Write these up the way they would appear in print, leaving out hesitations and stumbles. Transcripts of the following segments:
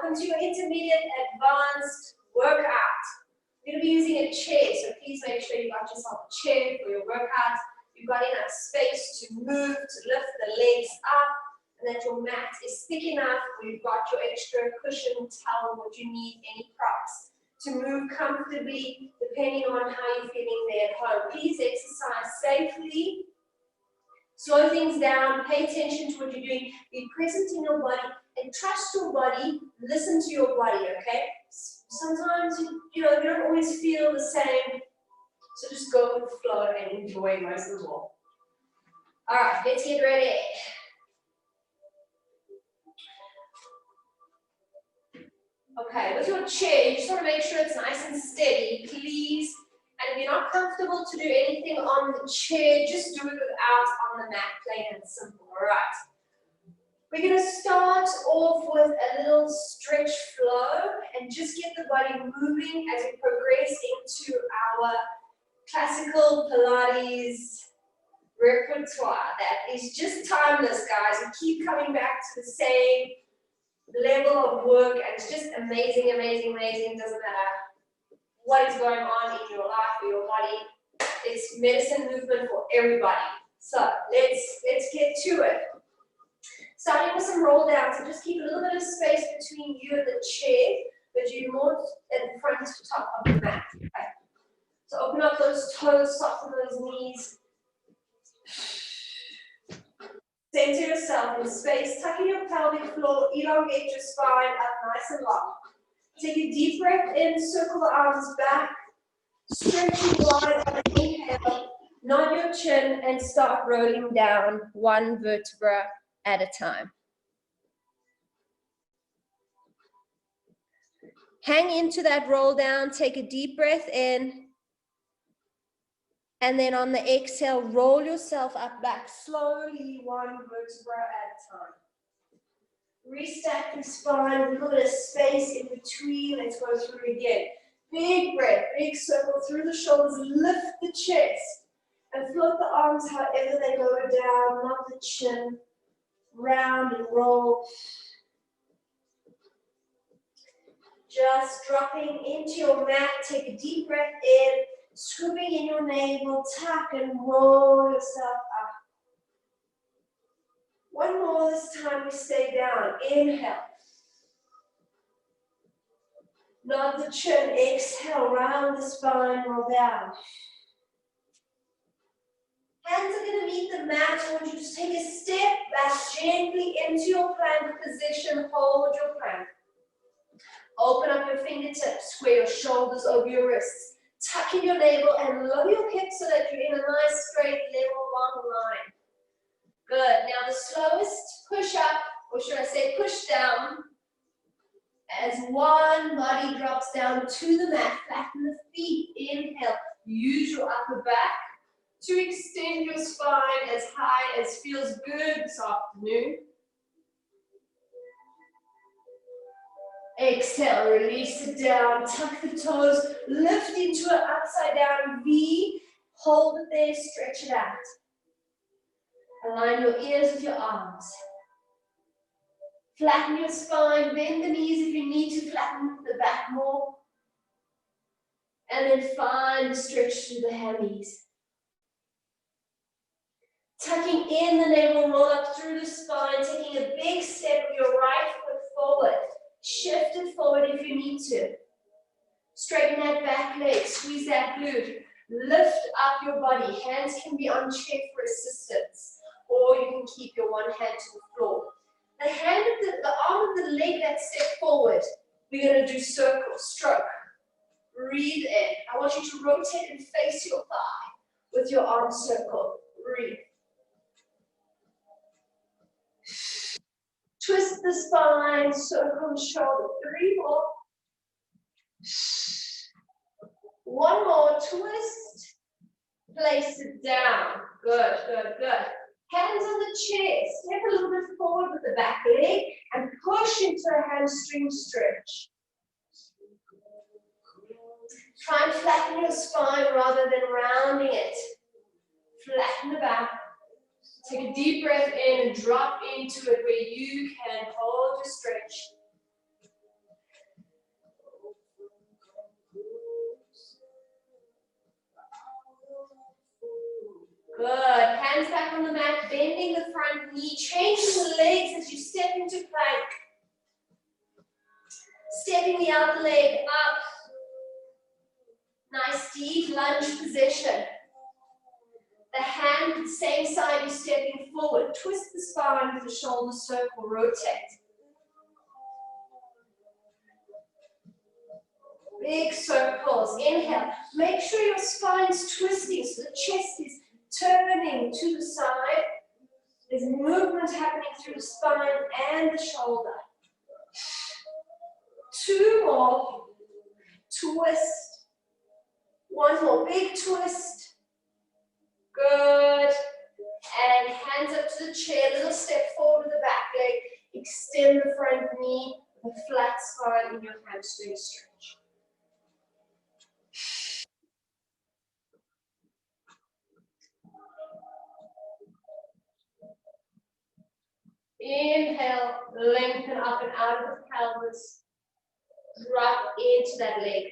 Welcome to your intermediate advanced workout. We're going to be using a chair, so please make sure you got yourself a chair for your workout. You've got enough space to move, to lift the legs up, and that your mat is thick enough, or you've got your extra cushion, towel, what you need, any props to move comfortably, depending on how you're feeling there at home. Please exercise safely. Slow things down, pay attention to what you're doing, be present in your body, and trust your body, listen to your body, okay? Sometimes, you don't always feel the same, so just go with the flow and enjoy most of all. All right, let's get ready. Okay, with your chair, you just want to make sure it's nice and steady, please. And if you're not comfortable to do anything on the chair, just do it without on the mat, plain and simple, all right? We're going to start off with a little stretch flow and just get the body moving as we progress into our classical Pilates repertoire. That is just timeless, guys. We keep coming back to the same level of work, and it's just amazing, amazing, amazing. It doesn't matter what is going on in your life or your body. It's medicine movement for everybody. So let's get to it. Starting with some roll down, so just keep a little bit of space between you and the chair, but you're more in front to top of the mat. Okay. So open up those toes, soften those knees. Center yourself in space, tuck in your pelvic floor, elongate your spine up nice and long. Take a deep breath in, circle the arms back, stretching wide on the inhale, nod your chin, and start rolling down one vertebra at a time. Hang into that roll down, take a deep breath in, and then on the exhale, roll yourself up back slowly, one vertebra at a time. Restack your spine, a little bit of space in between. Let's go through again. Big breath, big circle through the shoulders, lift the chest, and float the arms however they go down, not the chin. Round and roll. Just dropping into your mat, take a deep breath in, scooping in your navel, tuck and roll yourself up. One more this time, we stay down. Inhale. Nod the chin, exhale, round the spine, roll down. Hands are going to meet the mat. I want you to just take a step back gently into your plank position. Hold your plank. Open up your fingertips, square your shoulders over your wrists. Tuck in your navel and lower your hips so that you're in a nice, straight, level, long line. Good. Now the slowest push up, or should I say push down, as one body drops down to the mat. Flatten the feet. Inhale. Use your upper back to extend your spine as high as feels good this afternoon. Exhale, release it down, tuck the toes, lift into an upside down V, hold it there, stretch it out. Align your ears with your arms. Flatten your spine, bend the knees if you need to flatten the back more. And then find the stretch through the hammies. Tucking in the navel, roll up through the spine, taking a big step with your right foot forward. Shift it forward if you need to. Straighten that back leg, squeeze that glute. Lift up your body. Hands can be on chair for assistance, or you can keep your one hand to the floor. The arm of the leg that step forward, we're going to do circle, stroke. Breathe in. I want you to rotate and face your thigh with your arm circle. Breathe. Twist the spine, circle the shoulder. 3 more. One more, twist. Place it down. Good, good, good. Hands on the chest. Step a little bit forward with the back leg and push into a hamstring stretch. Try and flatten your spine rather than rounding it. Flatten the back. Take a deep breath in and drop into it where you can hold your stretch. Good. Hands back on the mat, bending the front knee, changing the legs as you step into plank. Stepping the outer leg up. Nice deep lunge position. The hand, same side, you're stepping forward. Twist the spine with the shoulder circle, rotate. Big circles. Inhale. Make sure your spine's twisting so the chest is turning to the side. There's movement happening through the spine and the shoulder. 2 more. Twist. 1 more. Big twist. Good. And hands up to the chair. Little step forward with the back leg. Extend the front knee. The flat spine in your hamstring stretch. Inhale, lengthen up and out of the pelvis. Drop into that leg.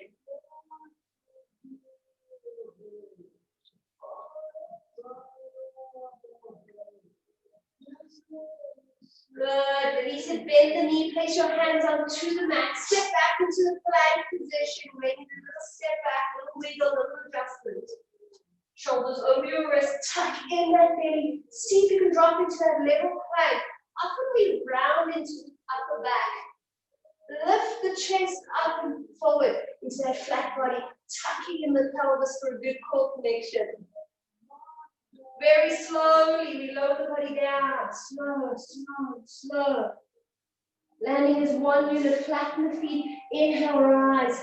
Good. Release it. Bend the knee. Place your hands onto the mat. Step back into the plank position. When you do a little step back, little wiggle, little adjustment. Shoulders over your wrist. Tuck in that belly. See if you can drop into that level plank. Often we round into the upper back. Lift the chest up and forward into that flat body. Tucking in the pelvis for a good core connection. Very slowly, we lower the body down. Slow, slow, slow. Landing as 1 unit, flatten the feet. Inhale, rise.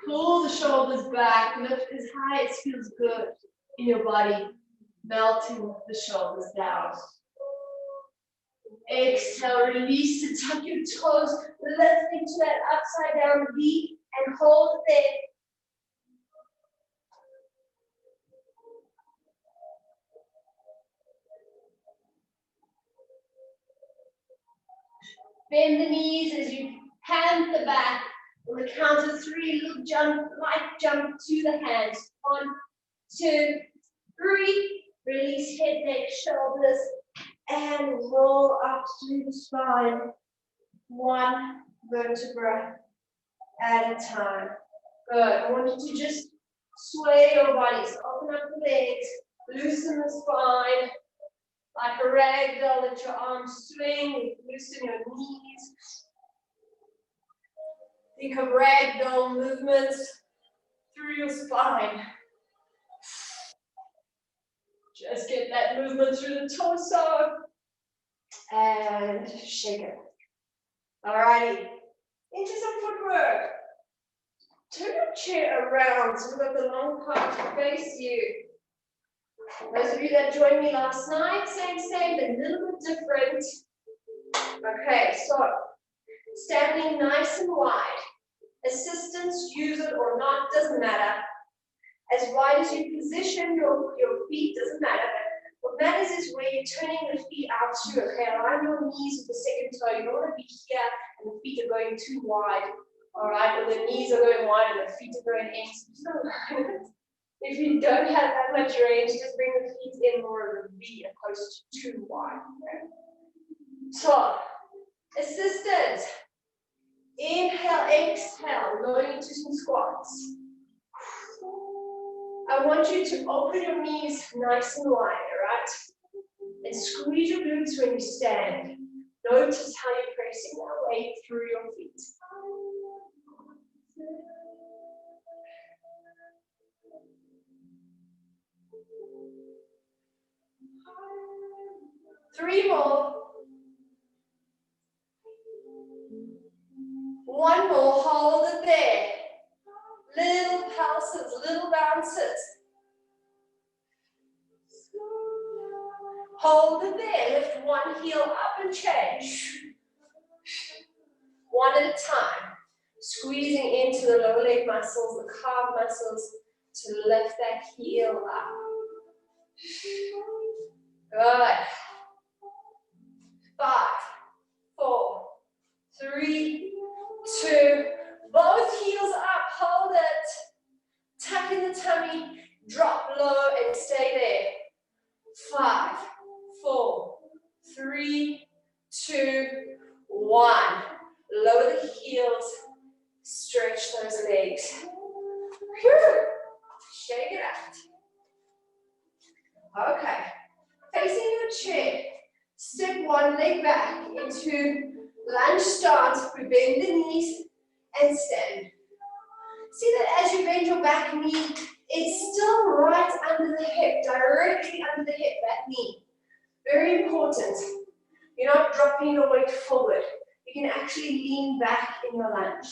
Pull the shoulders back. Lift as high as feels good in your body. Melting the shoulders down. Exhale, release it. Tuck your toes. Lift into that upside down V and hold there. Bend the knees as you hand the back. On the count of 3, little jump, light jump to the hands. 1, 2, 3. Release head, neck, shoulders, and roll up through the spine. 1 vertebra at a time. Good. I want you to just sway your bodies. Open up the legs, loosen the spine. Like a rag doll, let your arms swing, loosen your knees. Think of rag doll movements through your spine. Just get that movement through the torso. And shake it. Alrighty. Into some footwork. Turn your chair around so we've got the long part to face you. Those of you that joined me last night, same, but a little bit different. Okay, so standing nice and wide. Assistance, use it or not, doesn't matter. As wide as you position your feet, doesn't matter. But what matters is where you're turning the feet out to. Okay, align your knees with the second toe. You don't want to be here and the feet are going too wide. All right, or the knees are going wide and the feet are going in. So if you don't have that much range, just bring the feet in more of a V opposed to too wide. Okay? So, assistance. Inhale, exhale, going into some squats. I want you to open your knees nice and wide, all right? And squeeze your glutes when you stand. Notice how you're pressing that weight through your feet. Three more. 1 more, hold it there. Little pulses, little bounces. Hold it there, lift 1 heel up and change. 1 at a time. Squeezing into the lower leg muscles, the calf muscles to lift that heel up. Good. 5, 4, 3, 2, both heels up, hold it. Tuck in the tummy, drop low 3, 2, 1. Lower the heels, stretch those legs. Whew. Shake it out. Okay. Facing your chair, step one leg back into lunge stance. We bend the knees and stand. See that as you bend your back knee, it's still right under the hip, directly under the hip, that knee. Very important. You're not dropping your weight forward. You can actually lean back in your lunge.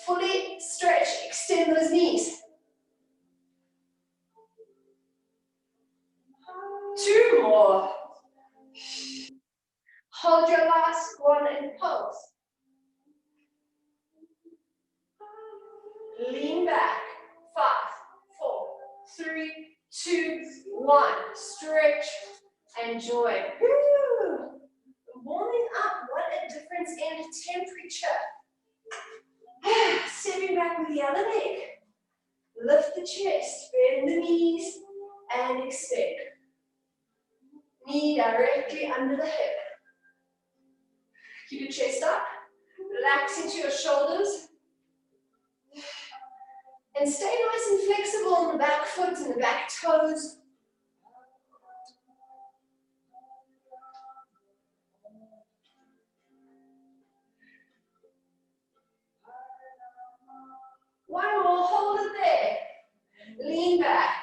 Fully stretch, extend those knees. 2 more. Hold your last one and pose. Lean back. 5, 4, 3, 2, 1. Stretch and join. Woo. Warming up, what a difference in temperature. Stepping back with the other leg. Lift the chest, bend the knees, and extend. Knee directly under the hip. Keep your chest up. Relax into your shoulders. And stay nice and flexible on the back foot and the back toes. One more, hold it there. Lean back.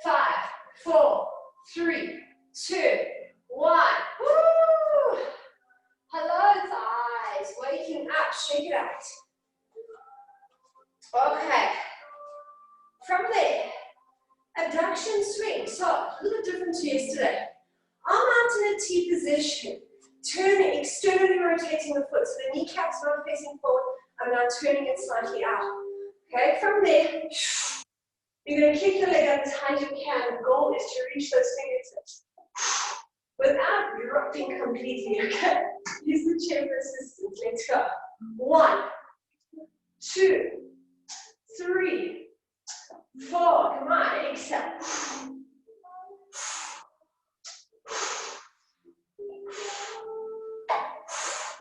5, 4, 3, 2, 1. Woo! Hello, thighs. Waking up. Shake it out. Okay. From there, abduction swing. So, a little different to yesterday. Arm out in a T position. Turn externally, rotating the foot. So the kneecap's not facing forward. I'm now turning it slightly out. Okay, from there, you're going to kick your leg up as high as you can. The goal is to reach those fingertips without dropping completely. Okay, use the chair for assistance. Let's go. 1, 2, 3, 4. Come on, exhale.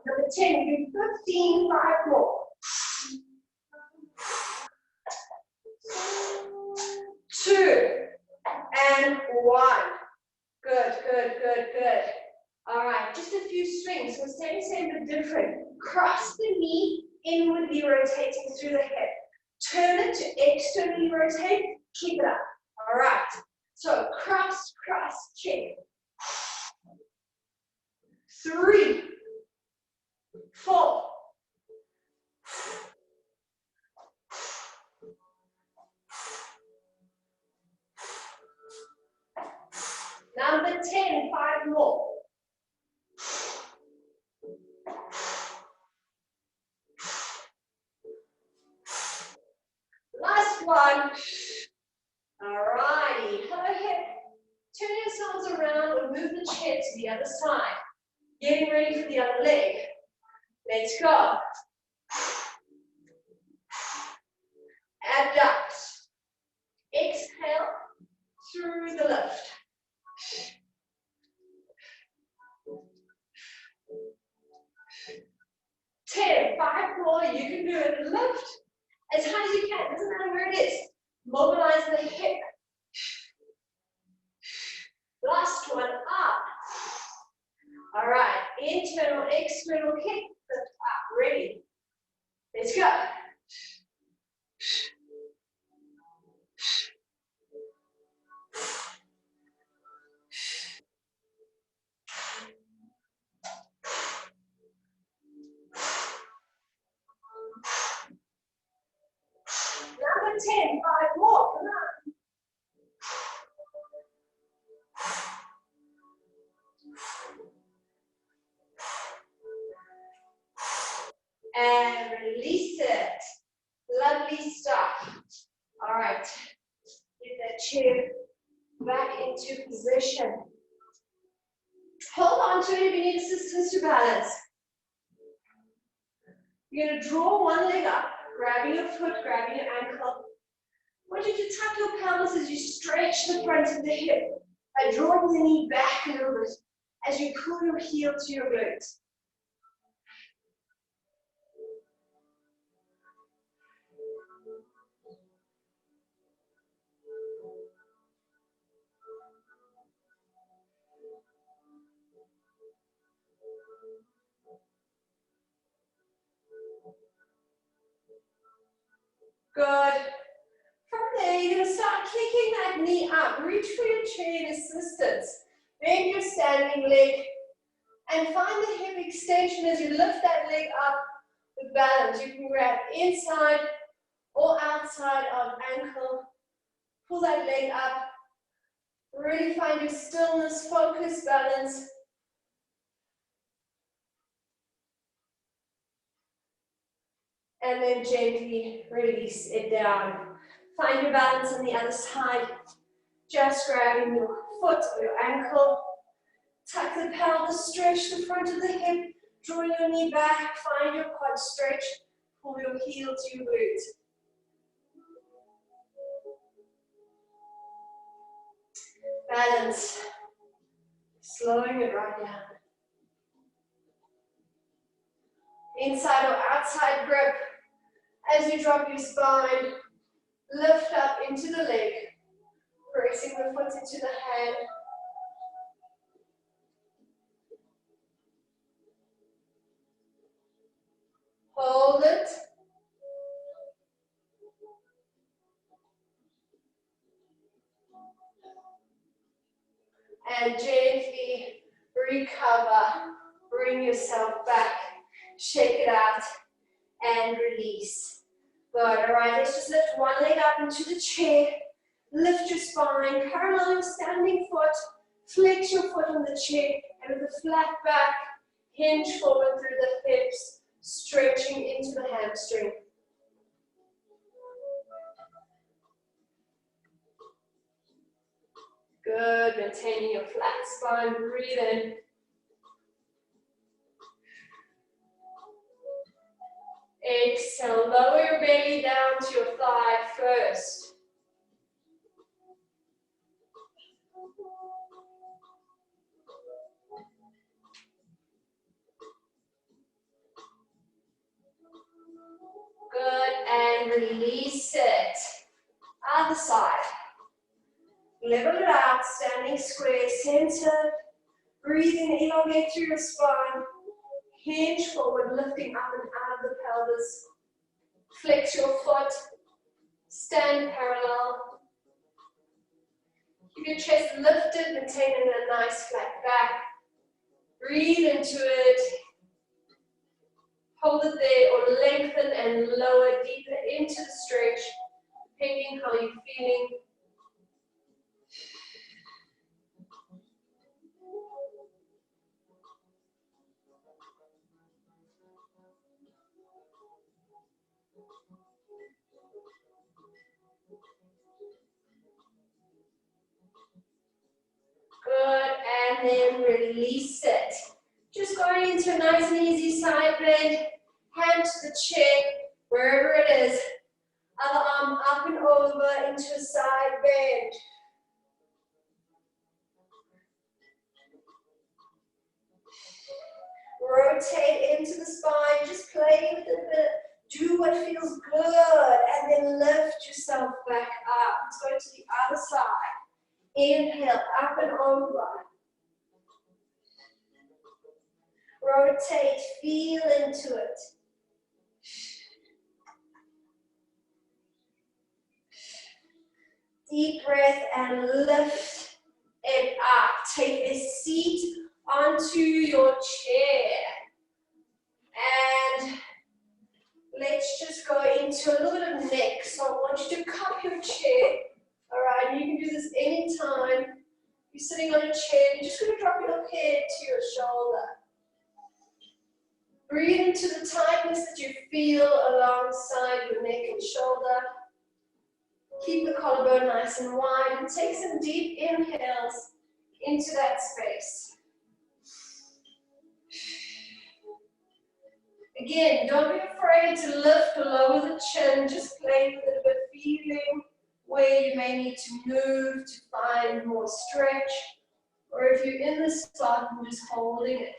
Number 10, you do 15, 5 more. 2 and 1. Good, good, good, good. All right, just a few swings. So same but different. Cross the knee, inwardly rotating through the hip. Turn it to externally rotate. Keep it up. All right. So cross, cross, kick. 3, 4. Number 10, 5 more. Last one. Alrighty. Hello, hip. Turn yourselves around and move the chair to the other side. Getting ready for the other leg. Let's go. Abduct. Exhale through the lift. 10, 5 more. You can do it. Lift as high as you can. Doesn't matter where it is. Mobilize the hip. Last one up. All right. Internal, external kick. Lift up. Ready. Let's go. Number 10, 5 more. Come on. And release it. Lovely stuff. All right. Get that chair back into position. Hold on to it if you need assistance to balance. You're going to draw one leg up, grabbing your foot, grabbing your ankle. stretch the front of the hip by drawing the knee back a little bit as you pull your heel to your glute. Good. From there, you're going to start kicking that knee up. Reach for your chair in assistance. Bend your standing leg and find the hip extension as you lift that leg up with balance. You can grab inside or outside of ankle. Pull that leg up. Really find your stillness, focus, balance. And then gently release it down. Find your balance on the other side. Just grabbing your foot or your ankle. Tuck the pelvis, stretch the front of the hip. Draw your knee back, find your quad stretch. Pull your heel to your glute. Balance. Slowing it right down. Inside or outside grip. As you drop your spine, lift up into the leg. Pressing the foot into the hand. Hold it. And gently recover. Bring yourself back. Shake it out and release. Good. All right, let's just lift one leg up into the chair. Lift your spine, parallel your standing foot. Flex your foot on the chair and with a flat back, hinge forward through the hips, stretching into the hamstring. Good, maintaining your flat spine, breathe in. Exhale, lower your belly down to your thigh first. Good, and release it. Other side. Level it out, standing square, center. Breathing, elongate through your spine. Hinge forward, lifting up and out of the pelvis. Flex your foot. Stand parallel. Keep your chest lifted, maintaining a nice flat back. Breathe into it. Hold it there or lengthen and lower deeper into the stretch, depending how you're feeling. Good, and then release it. Just going into a nice and easy side bend, hand to the chair, wherever it is. Other arm up and over into a side bend. Rotate into the spine, just play with it, do what feels good, and then lift yourself back up. Let's go to the other side. Inhale, up and over. Rotate, feel into it. Deep breath and lift it up. Take a seat onto your chair. And let's just go into a little bit of neck. So I want you to cup your chair. All right, you can do this anytime. You're sitting on a chair, you're just going to drop your head to your shoulder. Breathe into the tightness that you feel alongside your neck and shoulder. Keep the collarbone nice and wide and take some deep inhales into that space. Again, don't be afraid to lift or lower the chin, just play with it, but feeling where you may need to move to find more stretch, or if you're in the spot and just holding it.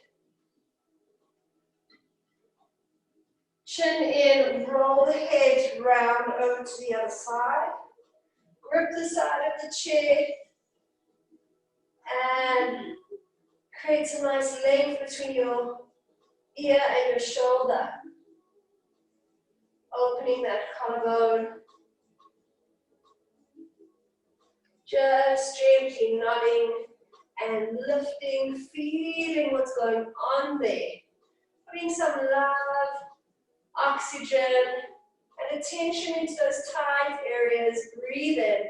Chin in, roll the head round over to the other side. Grip the side of the chair and create some nice length between your ear and your shoulder. Opening that collarbone. Just gently nodding and lifting, feeling what's going on there. Putting some love, oxygen, and attention into those tight areas. Breathe in.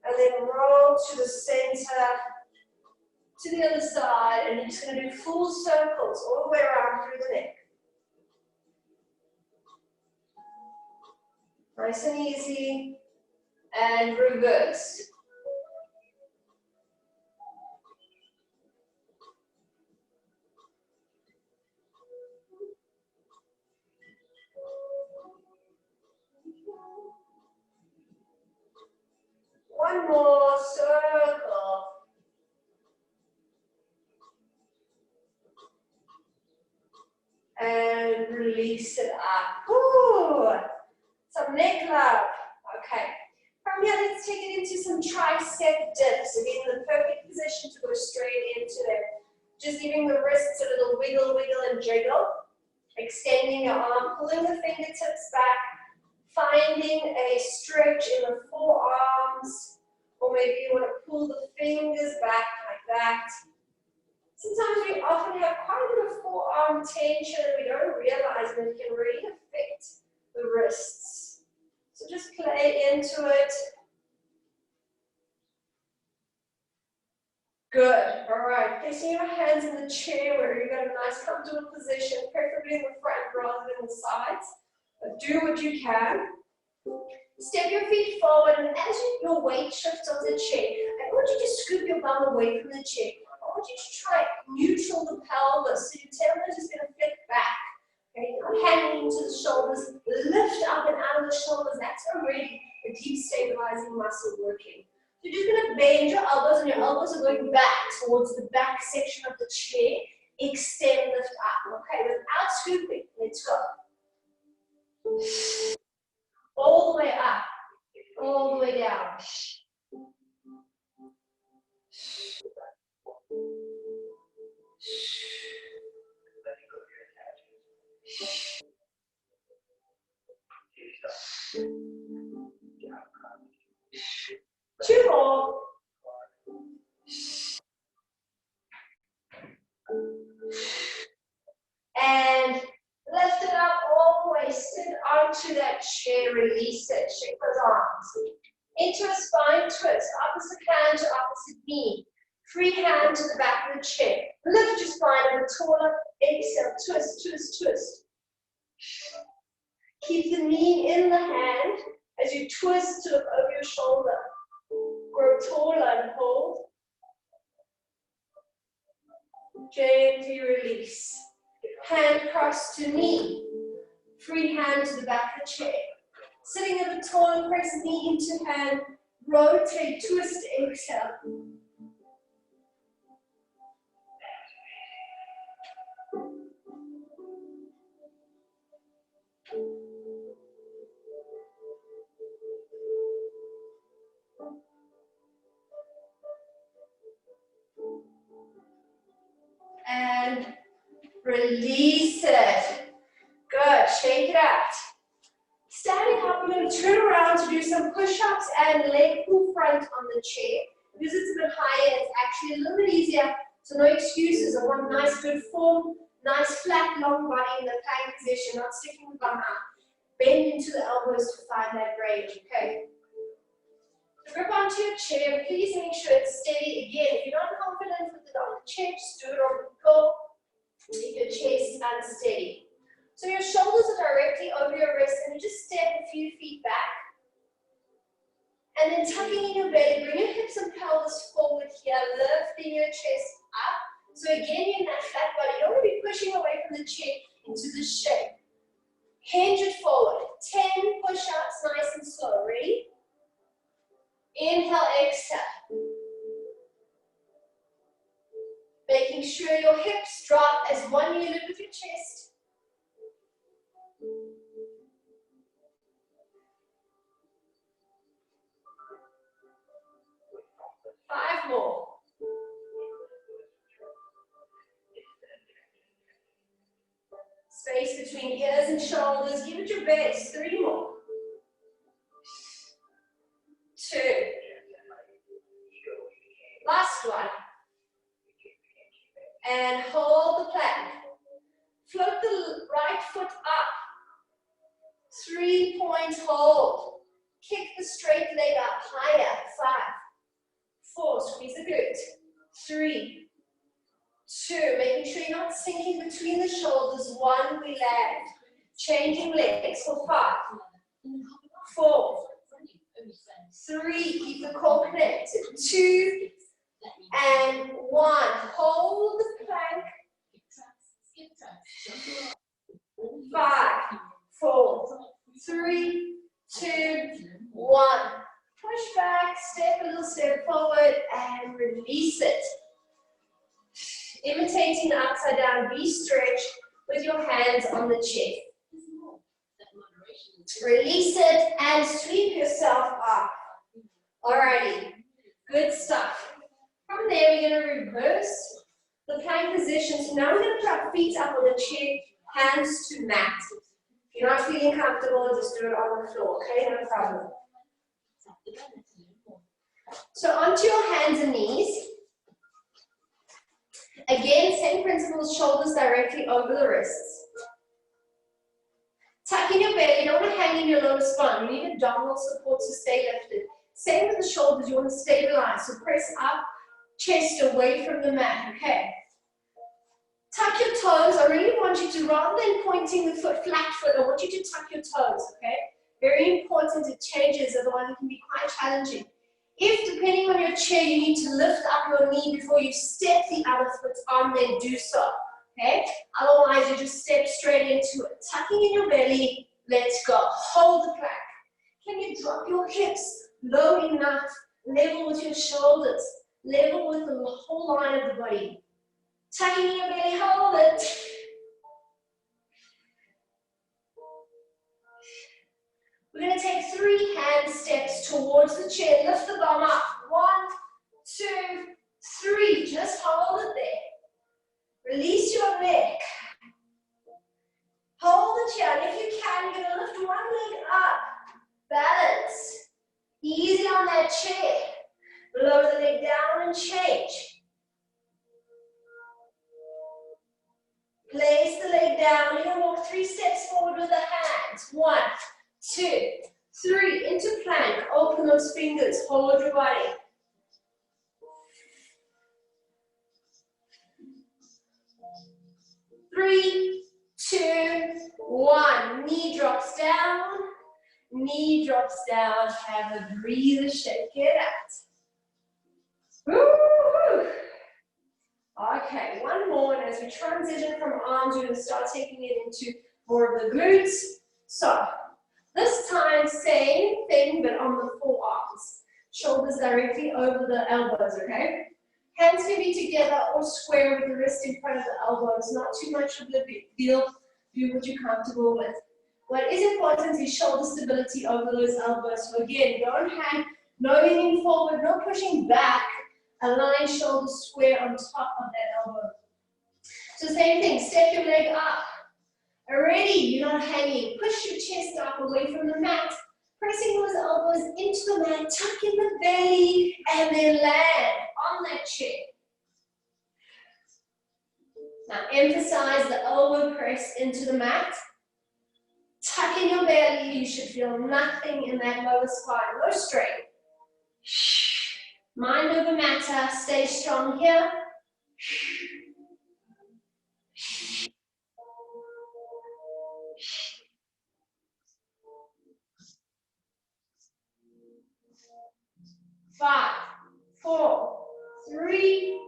And then roll to the center, to the other side, and you're just going to do full circles all the way around through the neck. Nice and easy. And reverse. One more circle. And release it up. Ooh, some neck love. Okay. From here, let's take it into some tricep dips. Again, the perfect position to go straight into it. Just giving the wrists a little wiggle, wiggle, and jiggle. Extending your arm, pulling the fingertips back, finding a stretch in the forearms, or maybe you want to pull the fingers back like that. Sometimes we often have quite a bit of forearm tension and we don't realize that it can really affect the wrists. So just play into it. Good. All right. Placing your hands in the chair where you've got a nice comfortable position, preferably in the front rather than the sides. But do what you can. Step your feet forward, and as your weight shifts on the chair, I want you to scoop your bum away from the chair. I want you to try neutral the pelvis, so your tailbone is going to flick back. Okay, not hanging into the shoulders, lift up and out of the shoulders. That's already a deep stabilizing muscle working. So you're just going to bend your elbows, and your elbows are going back towards the back section of the chair. Extend, lift up. Okay, without scooping. Let's go. All the way up, all the way down. 2 more. And lift it up all the way, sit onto that chair, release it, shake those arms. Into a spine twist, opposite hand to opposite knee. Free hand to the back of the chair. Lift your spine a bit taller, exhale, twist, twist, twist. Keep the knee in the hand as you twist to look over your shoulder. Grow taller and hold. Gently release. Hand cross to knee. Free hand to the back of the chair. Sitting a bit tall, press knee into hand. Rotate, twist, exhale. And release it. Good, shake it out. Standing up, we're going to turn around to do some push-ups and leg pull front on the chair. Because it's a bit higher, it's actually a little bit easier, so no excuses. I want nice, good form, nice, flat, long body in the plank position, not sticking the bum out. Bend into the elbows to find that range, okay? Grip onto your chair, please make sure it's steady. Again, if you're not confident with it on the chair, just do it on the go. If your chest unsteady. So your shoulders are directly over your wrists, and you just step a few feet back. And then tucking in your belly, bring your hips and pelvis forward here, lifting your chest up. So again, you're in that flat body. You don't want to be pushing away from the chair into this shape. Hinge it forward. 10 push-ups, nice and slow. Ready? Inhale, exhale. Making sure your hips drop as one unit with your chest. Five more. Space between ears and shoulders. Give it your best. 3 more. 2. Last one. And hold the plank. Float the right foot up. 3-point hold. Kick the straight leg up higher. 5, 4, squeeze the glute. 3, 2, making sure you're not sinking between the shoulders. 1, we land. Changing legs for 5, 4, 3, keep the core connected. 2, and 1. Hold the plank. 5, 4, 3, 2, 1. Push back, step a little step forward, and release it. Imitating the upside down V-stretch with your hands on the chest. Release it and sweep yourself up. Alrighty, good stuff. From there, we're going to reverse the plank position. So now we're going to put our feet up on the chair, hands to mat. If you're not feeling comfortable, just do it on the floor, okay? No problem. So onto your hands and knees. Again, same principles, shoulders directly over the wrists. Tuck in your belly, you don't want to hang in your lower spine. You need abdominal support to stay lifted. Same with the shoulders, you want to stabilize. So press up, chest away from the mat, okay? Tuck your toes. I really want you to, rather than pointing the foot, flat foot, I want you to tuck your toes, okay? Very important, it changes, otherwise it can be quite challenging. If, depending on your chair, you need to lift up your knee before you step the other foot on, then do so, okay? Otherwise, you just step straight into it. Tucking in your belly, let's go. Hold the plank. Can you drop your hips low enough, level with your shoulders, level with the whole line of the body? Tucking in your belly, hold it. We're going to take 3 hand steps towards the chair. Lift the bum up. 1, 2, 3. Just hold it there. Release your neck. Hold the chair. And if you can, you're going to lift one leg up. Balance. Easy on that chair. Lower the leg down and change. Place the leg down. You're going to walk 3 steps forward with the hands. 1, 2, 3. Into plank. Open those fingers. Hold your body. 3, 2, 1. Knee drops down. Knee drops down. Have a breather. Shake it out. Woo-hoo. Okay, one more, and as we transition from arms, we're going to start taking it into more of the glutes. So, this time, same thing, but on the forearms. Shoulders directly over the elbows, okay? Hands can be together or square with the wrist in front of the elbows. Not too much of a big deal. Do what you're comfortable with. What is important is shoulder stability over those elbows. So again, don't hang, no leaning forward, no pushing back. Align shoulders square on top of that elbow. So same thing, step your leg up. Already, you're not hanging. Push your chest up away from the mat. Pressing those elbows into the mat, tuck in the belly, and then land on that chair. Now emphasize the elbow press into the mat. Tuck in your belly, you should feel nothing in that lower spine, no strain. Mind over matter, stay strong here. 5, 4, 3,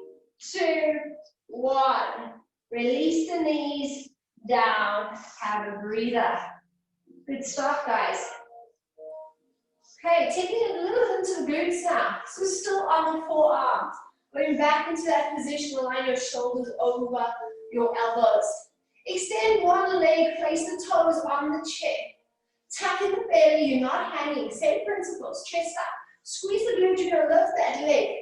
2, 1. Release the knees down, have a breather. Good stuff, guys. Okay, taking it a little into the glutes now. So still on the forearms. Going back into that position, align your shoulders over your elbows. Extend one leg, place the toes on the chair. Tuck in the belly, you're not hanging. Same principles, chest up. Squeeze the glute, you're gonna lift that leg.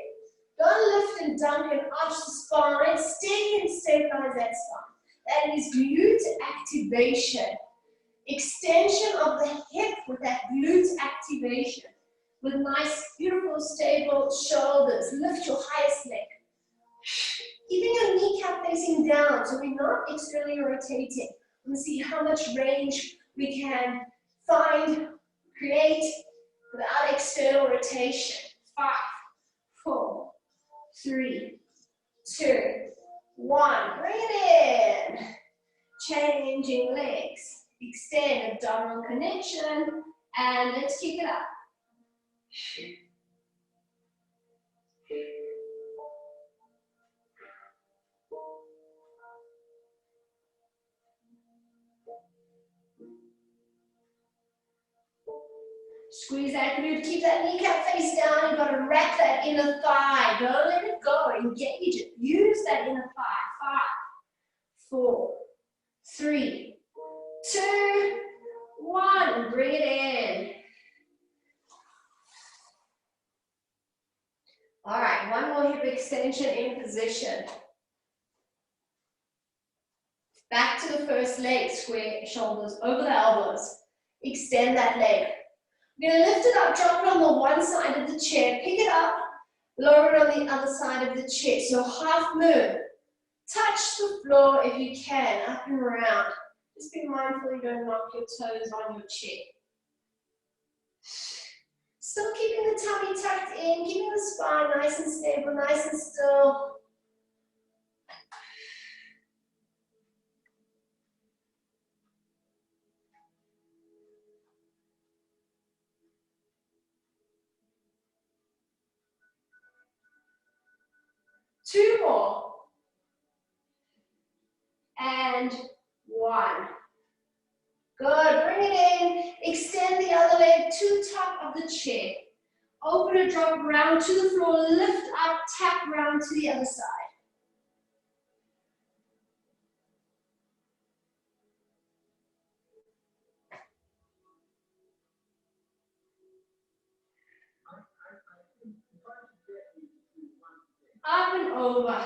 Don't lift and dunk and arch the spine. Stay and stabilize that spine. That is glute activation. Extension of the hip with that glute activation. With nice, beautiful, stable shoulders. Lift your highest leg. Keeping your kneecap facing down so we're not externally rotating. Let's see how much range we can find, create without external rotation. 5, 4, 3, 2, 1. Bring it in. Changing legs. Extend abdominal connection. And let's kick it up. Squeeze that glute, keep that kneecap face down. You've got to wrap that inner thigh. Don't let it go, engage it. Use that inner thigh. 5, 4, 3, 2, 1. Bring it in. All right, one more hip extension in position. Back to the first leg, square shoulders over the elbows. Extend that leg. We're going to lift it up, drop it on the one side of the chair, pick it up, lower it on the other side of the chair. So half moon. Touch the floor if you can, up and around. Just be mindful you don't knock your toes on your chair. Still keeping the tummy tucked in, keeping the spine nice and stable, nice and still. Two more. And 1. Good, bring it in. Extend the other leg to the top of the chair. Open it, drop it round to the floor, lift up, tap round to the other side. Up and over.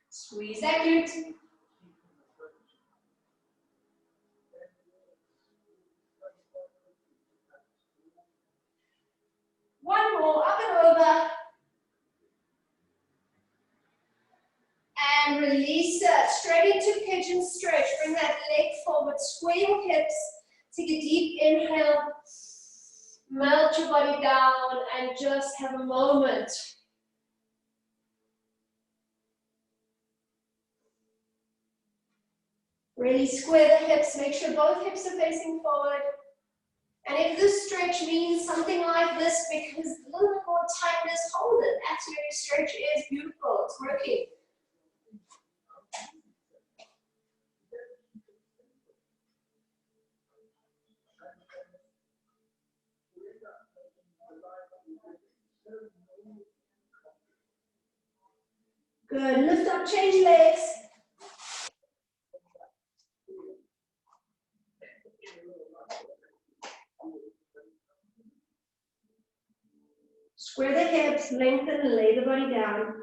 Squeeze that glute. One more, up and over. And release it. Straight into pigeon stretch. Bring that leg forward. Square your hips. Take a deep inhale. Melt your body down and just have a moment. Really square the hips. Make sure both hips are facing forward. And if this stretch means something like this because a little bit more tightness, hold it. That's where your stretch is. Beautiful. It's working. Good. Lift up, change legs. Square the hips, lengthen and lay the body down.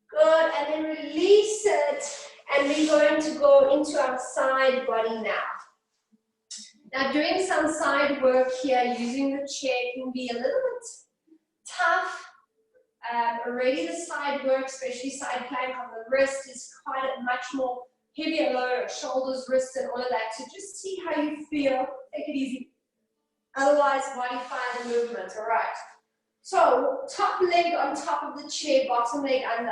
Good, and then release it, and we're going to go into our side body now. Now doing some side work here using the chair can be a little bit tough. Already the side work, especially side plank on the wrist, is quite much more heavier load, shoulders, wrists, and all of that. So just see how you feel. Take it easy. Otherwise, modify the movement. All right. So top leg on top of the chair, bottom leg under.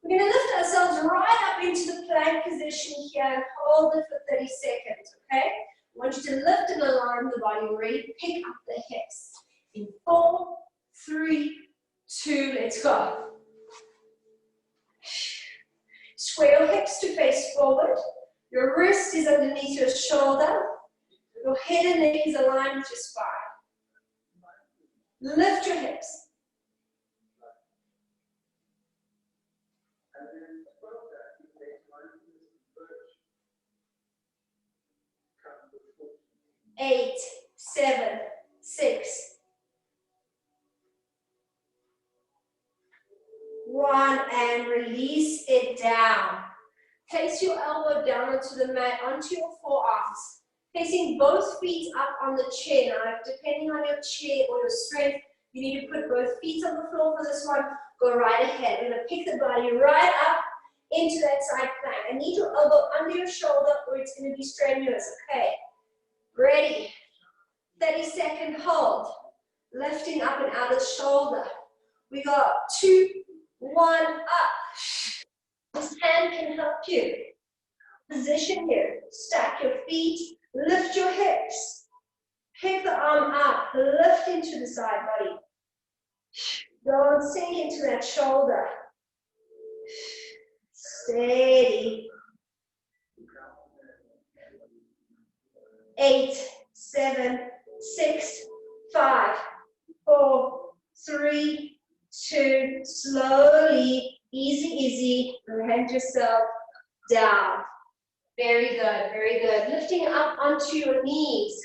We're going to lift ourselves right up into the plank position here and hold it for 30 seconds, okay? I want you to lift and align the body. Ready? Pick up the hips. In 4, 3, 2, let's go. Square your hips to face forward. Your wrist is underneath your shoulder. Your head and neck is aligned with your spine. Lift your hips. Eight, 7, 6, 1, and release it down. Place your elbow down onto the mat, onto your forearms. Placing both feet up on the chair. Now, depending on your chair or your strength, you need to put both feet on the floor for this one. Go right ahead. We're going to pick the body right up into that side plank. I need your elbow under your shoulder or it's going to be strenuous, okay? Ready. 30-second hold. Lifting up and out of the shoulder. We got 2, 1, up. This hand can help you. Position here. Stack your feet. Lift your hips. Pick the arm up. Lift into the side body. Don't sink into that shoulder. Steady. 8, 7, 6, 5, 4, 3, 2. Slowly, easy, land yourself down. Very good, very good. Lifting up onto your knees.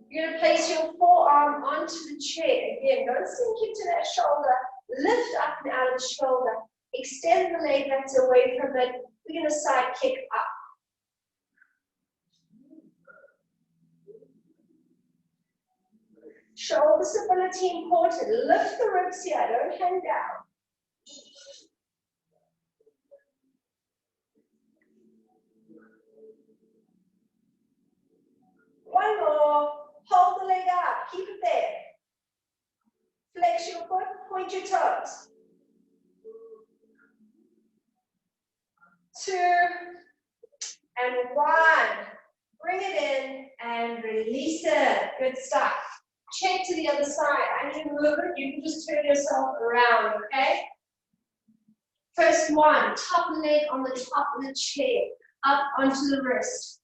You're going to place your forearm onto the chair. Again, don't sink into that shoulder. Lift up and out of the shoulder. Extend the leg that's away from it. We're going to side kick up. Shoulder stability important. Lift the ribs here, don't hang down. One more. Hold the leg up. Keep it there. Flex your foot, point your toes. 2 and 1. Bring it in and release it. Good stuff. Check to the other side. I need to move it. You can just turn yourself around, okay? First one, top leg on the top of the chair, up onto the wrist.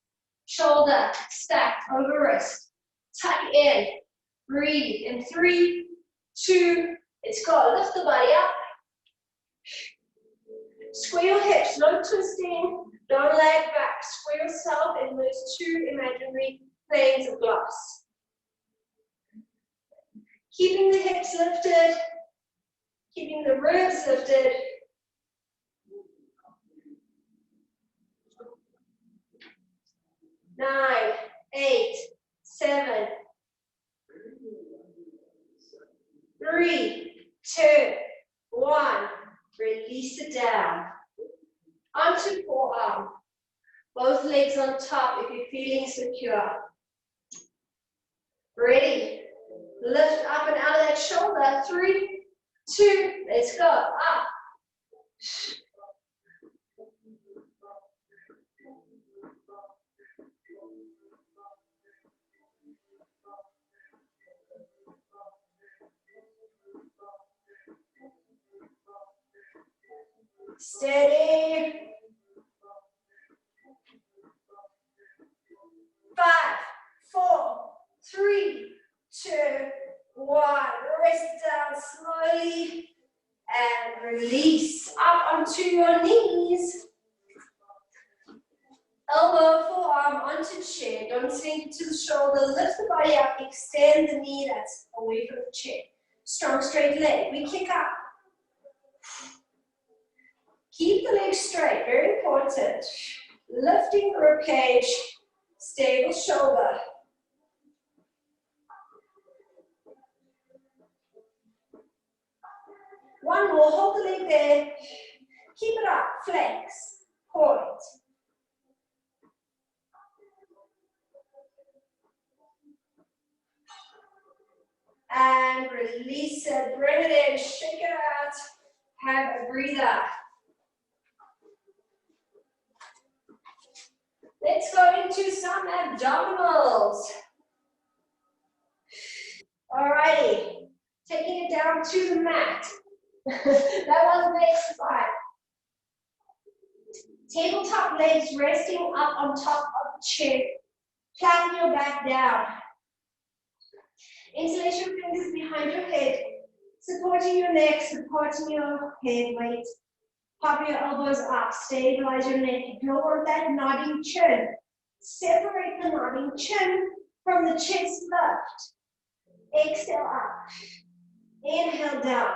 Shoulder stacked over wrist. Tuck in. Breathe. In 3, 2, let's go. Lift the body up. Square your hips, no twisting. Don't lag back. Square yourself in those 2 imaginary planes of glass. Keeping the hips lifted, keeping the ribs lifted. Nine, 8, 7, 3, 2, 1. Release it down. Onto forearm. Both legs on top if you're feeling secure. Ready. Lift up and out of that shoulder. 3, 2, let's go. Up. Steady. 5, 4, 3, 2, 1. Rest down slowly and release. Up onto your knees. Elbow, forearm onto chair. Don't sink into the shoulder. Lift the body up. Extend the knee that's away from the chair. Strong straight leg. We kick up. Keep the legs straight. Very important. Lifting the rib cage. Stable shoulder. One more. Hold the leg there. Keep it up. Flex. point. And release it, bring it in, shake it out, have a breather. Let's go into some abdominals. Alrighty, taking it down to the mat. That was the exercise. Tabletop legs resting up on top of the chair. Flatten your back down. Interlace your fingers behind your head, supporting your neck, supporting your head weight. Pop your elbows up, stabilize your neck. You don't want that nodding chin. Separate the nodding chin from the chest lift. Exhale up. Inhale down.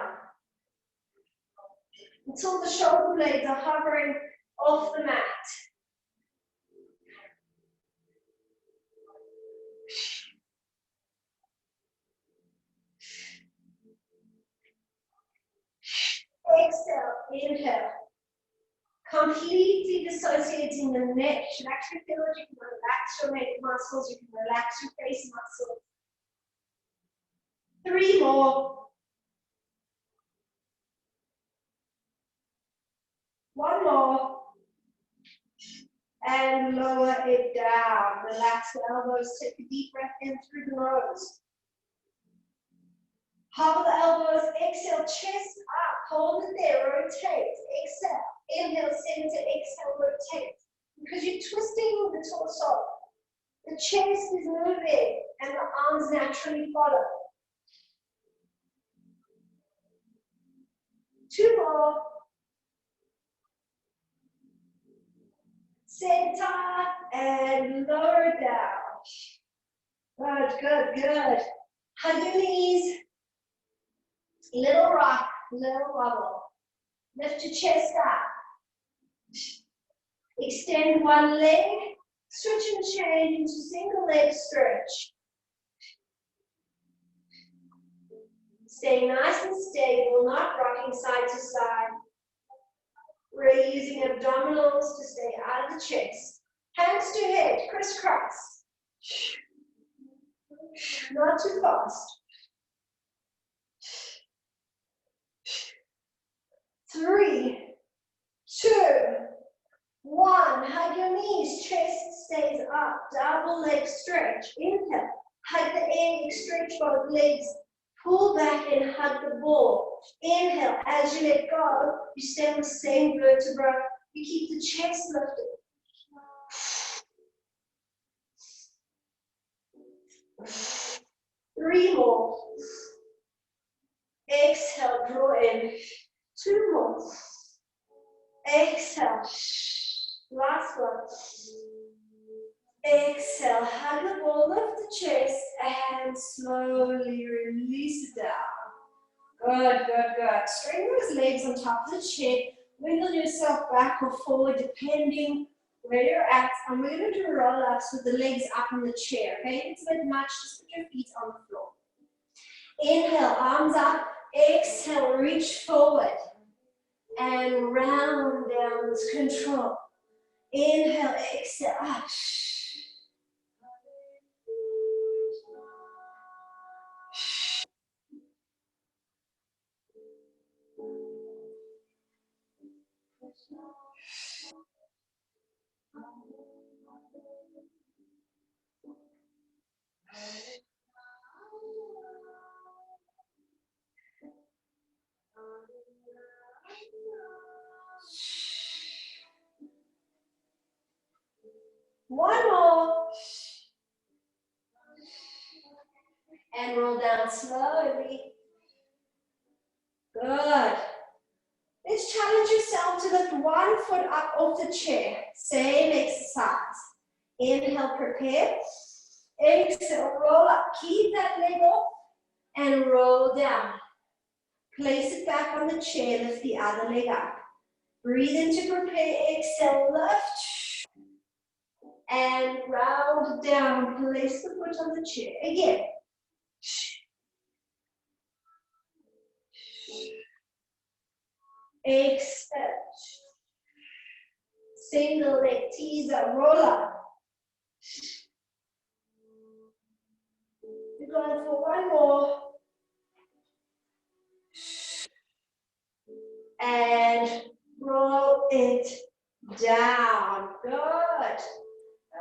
Until the shoulder blades are hovering off the mat. Exhale, inhale. Completely dissociating the neck. You should actually feel that you can relax your neck muscles, you can relax your face muscles. 3 more. 1 more. And lower it down. Relax the elbows. Take a deep breath in through the nose. Hover the elbows. Exhale, chest up. Hold it there. Rotate. Exhale. Inhale, center. Exhale, rotate. Because you're twisting the torso. The chest is moving and the arms naturally follow. 2 more. Center and lower down. Good, good, good. Hug your knees. Little rock, little wobble. Lift your chest up. Extend one leg. Switch and change into single leg stretch. Stay nice and stable, not rocking side to side. We're using abdominals to stay out of the chest. Hands to head, crisscross. Not too fast. 3, 2, 1. Hug your knees, chest stays up. Double leg stretch. Inhale. Hug the end, stretch both legs. Pull back and hug the ball. Inhale. As you let go, you stay on the same vertebra. You keep the chest lifted. 3 more. Exhale, draw in. 2 more. Exhale. Last one. Exhale, hug the ball, lift the chest, and slowly release it down. Good, good, good. Straighten those legs on top of the chair. Wiggle yourself back or forward, depending where you're at. And we're going to do roll-ups with the legs up on the chair, okay? If it's a bit much, just put your feet on the floor. Inhale, arms up. Exhale, reach forward. And round down with control. Inhale, exhale, up. One more. And roll down slowly. Good. Let's challenge yourself to lift 1 foot up off the chair. Same exercise. Inhale, prepare. Exhale, roll up. Keep that leg up and roll down. Place it back on the chair. Lift the other leg up. Breathe in to prepare. Exhale, lift. And round down. Place the foot on the chair. Again. Exhale. Single leg teaser, roll up. We're going for one more. And roll it down. Good. I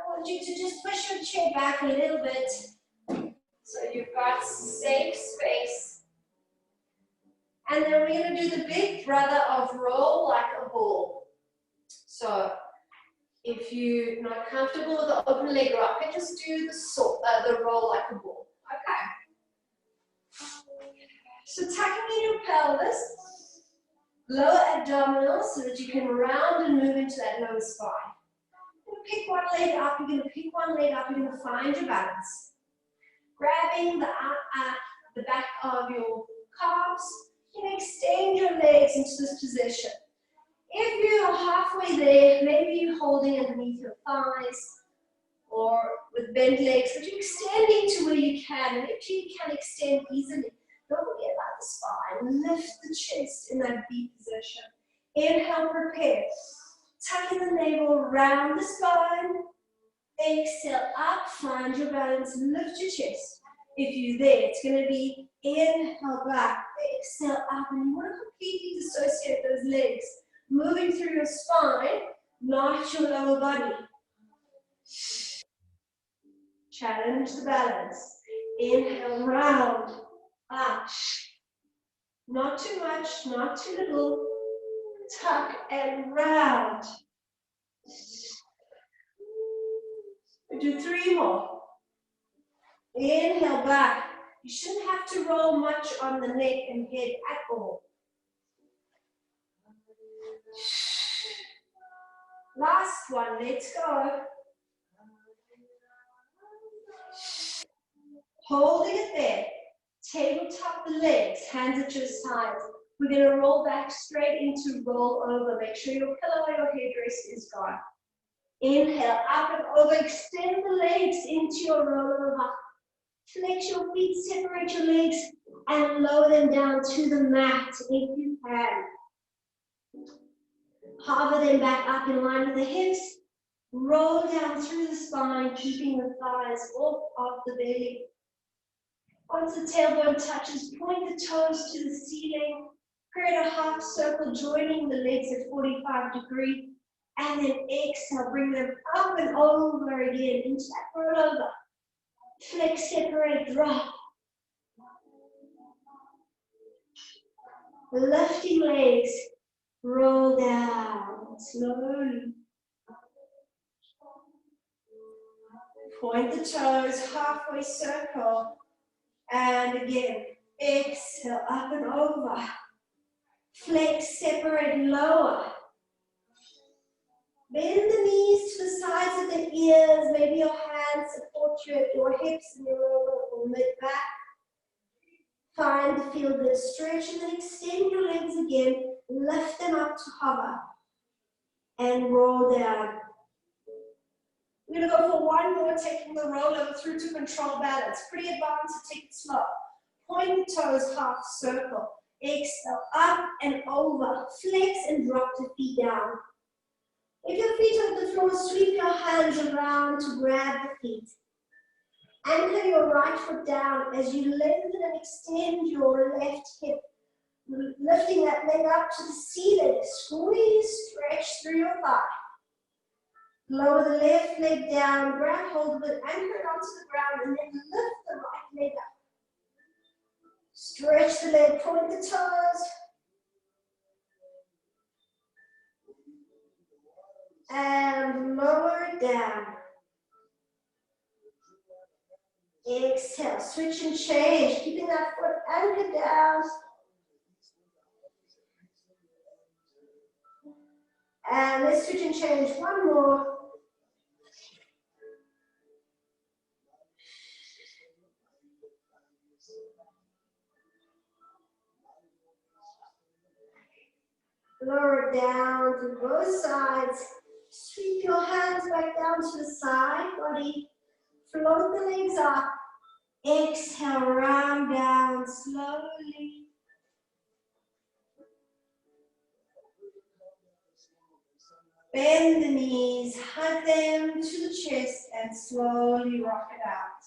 want you to just push your chair back a little bit so you've got safe space. And then we're going to do the big brother of roll like a ball. So if you're not comfortable with the open leg rocket, just do the roll like a ball. Okay. So tucking in your pelvis, lower abdominal so that you can round and move into that lower spine. You're going to pick one leg up, you're going to pick one leg up, you're going to find your balance. Grabbing the back of your calves, you can extend your legs into this position. If you're halfway there, maybe you're holding underneath your thighs or with bent legs, but you're extending to where you can, and if you can extend easily. Don't forget about the spine. Lift the chest in that V position. Inhale, prepare. Tuck in the navel, round the spine. Exhale, up, find your balance, lift your chest. If you're there, it's going to be inhale, back, exhale, up, and you want to completely dissociate those legs. Moving through your spine, not your lower body. Challenge the balance. Inhale, round. Up. Not too much, not too little. Tuck and round. We do 3 more. Inhale back. You shouldn't have to roll much on the neck and head at all. Last one, let's go. Holding it there. Tabletop the legs, hands at your sides. We're going to roll back straight into roll over. Make sure your pillow or your headrest is gone. Inhale, up and over. Extend the legs into your roll over. Flex your feet, separate your legs, and lower them down to the mat if you can. Hover them back up in line with the hips. Roll down through the spine, keeping the thighs off of the belly. Once the tailbone touches, point the toes to the ceiling. Create a half circle, joining the legs at 45 degrees. And then exhale, bring them up and over again into that rollover. Flex, separate, drop. Lifting legs, roll down slowly. Point the toes, halfway circle. And again, exhale, up and over. Flex, separate, lower. Bend the knees to the sides of the ears. Maybe your hands support your hips and your lower or mid-back. Find the feel good stretch and then extend your legs again. Lift them up to hover. And roll down. We're going to go for one more, taking the rollover through to control balance. Pretty advanced, so take it slow. Point the toes, half circle. Exhale, up and over. Flex and drop the feet down. If your feet are on the floor, sweep your hands around to grab the feet. Anchor your right foot down as you lengthen and extend your left hip. Lifting that leg up to the ceiling. Squeeze, stretch through your thigh. Lower the left leg down, grab hold of it, anchor it onto the ground, and then lift the right leg up. Stretch the leg, point the toes. And lower it down. Exhale, switch and change, keeping that foot anchored down. And let's switch and change one more. Lower it down to both sides. Sweep your hands back down to the side body. Float the legs up. Exhale, round down slowly. Bend the knees, hug them to the chest, and slowly rock it out.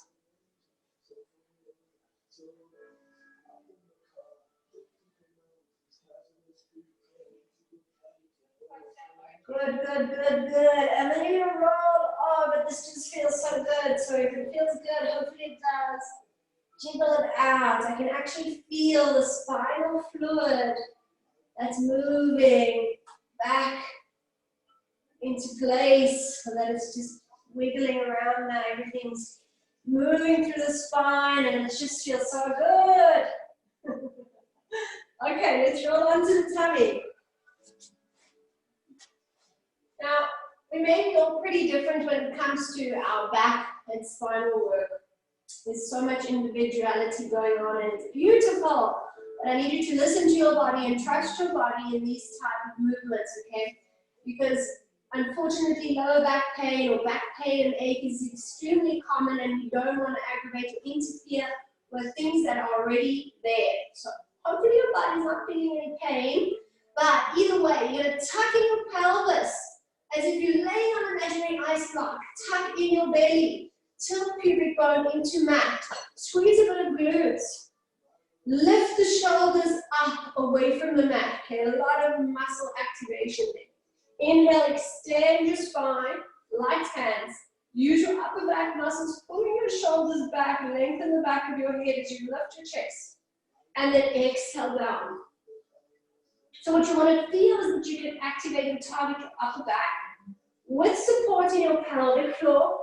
Good, good, good, good. And then you're gonna roll. Oh, but this just feels so good. So if it feels good, hopefully it does. Jiggle it out. I can actually feel the spinal fluid that's moving back into place so that it's just wiggling around now. Everything's moving through the spine and it just feels so good. Okay, let's roll onto the tummy. Now, we may feel pretty different when it comes to our back and spinal work. There's so much individuality going on and it's beautiful. But I need you to listen to your body and trust your body in these type of movements, okay? Because unfortunately, lower back pain or back pain and ache is extremely common and you don't want to aggravate or interfere with things that are already there. So hopefully your body's not feeling any pain, but either way, you're going to tuck in your pelvis as if you're laying on an imaginary ice block. Tuck in your belly, tilt pubic bone into mat, squeeze a bit of glutes. Lift the shoulders up away from the mat. Okay, a lot of muscle activation there. Inhale, extend your spine, light hands. Use your upper back muscles, pulling your shoulders back, lengthen the back of your head as you lift your chest. And then exhale down. So what you want to feel is that you can activate and target your upper back with support in your pelvic floor.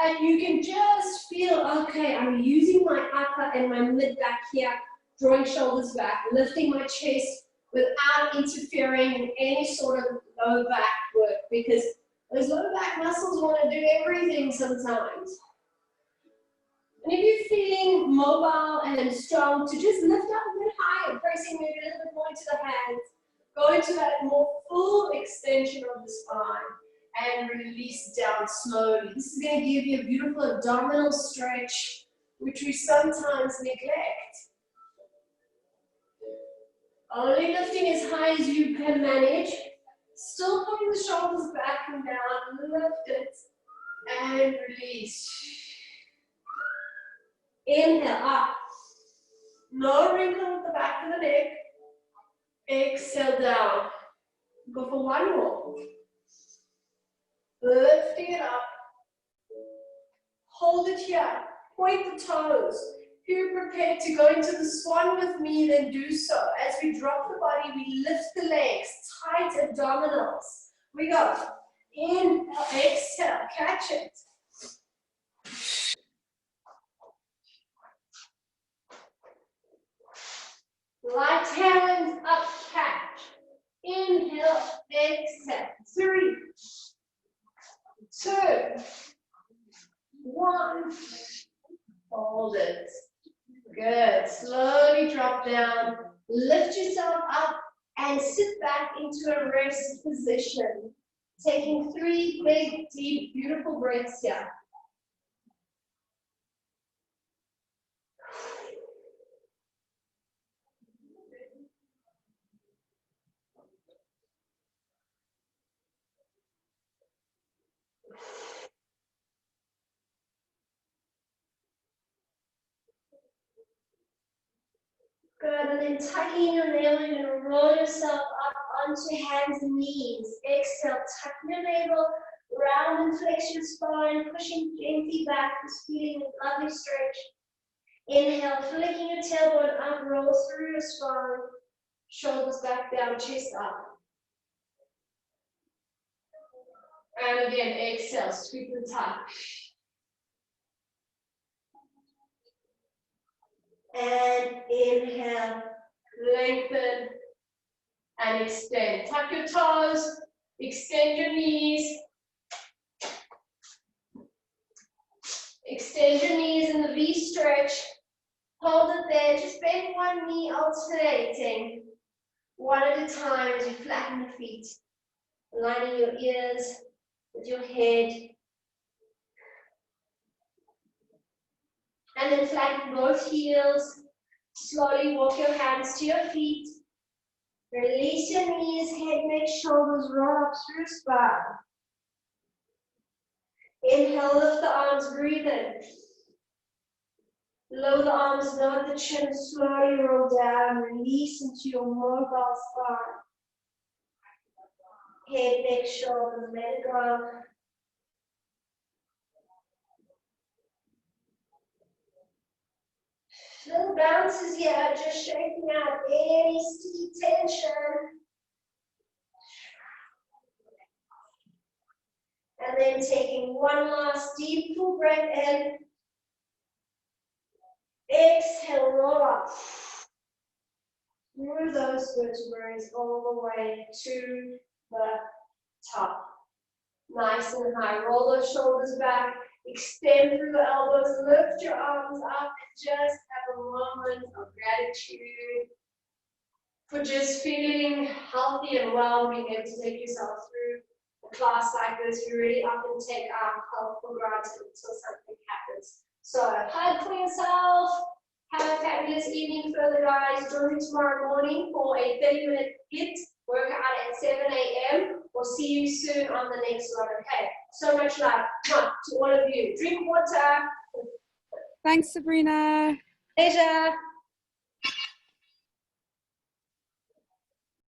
And you can just feel, okay, I'm using my upper and my mid back here, drawing shoulders back, lifting my chest without interfering in any sort of low back work, because those low back muscles want to do everything sometimes. And if you're feeling mobile and strong, to just lift up a bit higher, pressing maybe a little bit more into the hands, go into that more full extension of the spine. And release down slowly. This is going to give you a beautiful abdominal stretch, which we sometimes neglect. Only lifting as high as you can manage. Still pulling the shoulders back and down. Lift it and release. Inhale up. No wrinkle at the back of the neck. Exhale down. Go for one more. Lifting it up. Hold it here. Point the toes. If you're prepared to go into the swan with me, then do so. As we drop the body, we lift the legs. Tight abdominals. We go. Inhale, exhale. Catch it. Light hand up, catch. Inhale, exhale. 3, 2, 1. Hold it. Good. Slowly drop down. Lift yourself up and sit back into a rest position. Taking 3 big, deep, beautiful breaths here. Good, and then tucking your navel, you're going to roll yourself up onto hands and knees. Exhale, tuck your navel, round and flex your spine, pushing gently back, just feeling a lovely stretch. Inhale, flicking your tailbone up, roll through your spine, shoulders back down, chest up. And again, exhale, sweep and tuck. And inhale, lengthen and extend. Tuck your toes, extend your knees. Extend your knees in the V stretch. Hold it there, just bend one knee alternating. One at a time as you flatten your feet. Aligning your ears with your head. And then flatten both heels. Slowly walk your hands to your feet. Release your knees, head, neck, shoulders, roll up through spine. Inhale, lift the arms, breathe in. Lower the arms, nod the chin, slowly roll down, release into your mobile spine. Head, neck, shoulders, let it go. Little bounces here, just shaking out any sticky tension. And then taking one last deep full breath in. Exhale, roll up. Through those vertebrae all the way to the top. Nice and high. Roll those shoulders back. Extend through the elbows. Lift your arms up. Just have a moment of gratitude for just feeling healthy and well, being able to take yourself through a class like this. We really often take our health for granted until something happens. So hug for yourself. Have a fabulous evening further, guys. Join me tomorrow morning for a 30-minute HIIT workout at 7 a.m. We'll see you soon on the next one, okay? So much love to all of you. Drink water. Thanks, Sabrina. Pleasure.